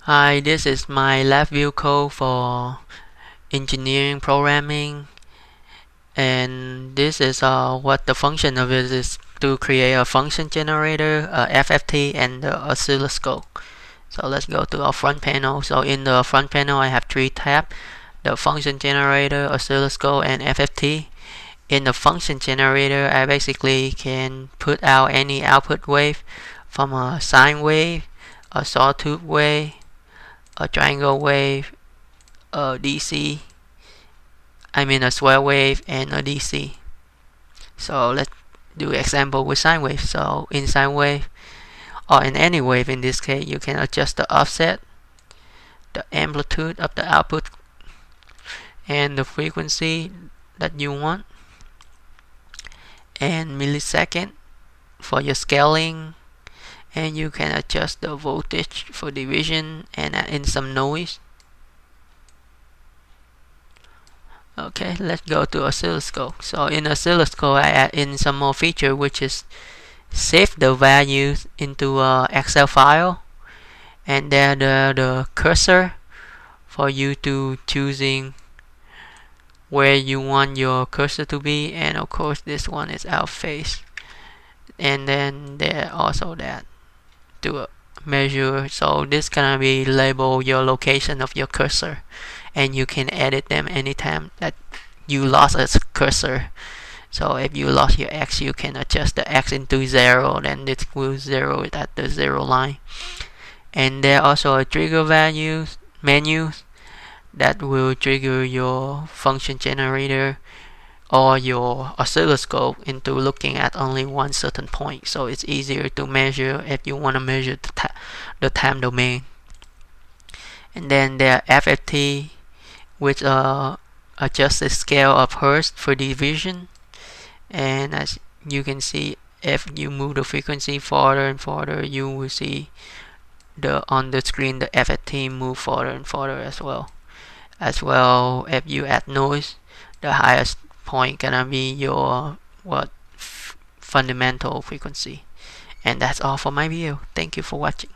Hi, this is my lab view code for engineering programming, and this is what the function of it is to create a function generator, a FFT, and the oscilloscope. So let's go to our front panel. So in the front panel, I have three tabs: the function generator, oscilloscope, and FFT. In the function generator, I basically can put out any output wave from a sine wave, a sawtooth wave, a triangle wave, a DC, a square wave, and a DC. So let's do example with sine wave. So in sine wave, or in any wave in this case, you can adjust the offset, the amplitude of the output, and the frequency that you want, and millisecond for your scaling, and you can adjust the voltage for division and add in some noise. Okay, let's go to oscilloscope. So in oscilloscope, I add in some more feature, which is save the values into a Excel file, and then the cursor for you to choosing where you want your cursor to be, and of course this one is out face, and then there also that to measure. So this gonna be label your location of your cursor, and you can edit them anytime that you lost a cursor. So if you lost your X, you can adjust the X into 0, then it will 0 it at the 0 line. And there are also a trigger values menus that will trigger your function generator or your oscilloscope into looking at only one certain point. So it's easier to measure if you want to measure the time domain. And then there are FFT, which adjusts the scale of hertz for division. And as you can see, if you move the frequency farther and farther, you will see on the screen the FFT move farther and farther as well. If you add noise, the highest point gonna be your fundamental frequency. And that's all for my video. Thank you for watching.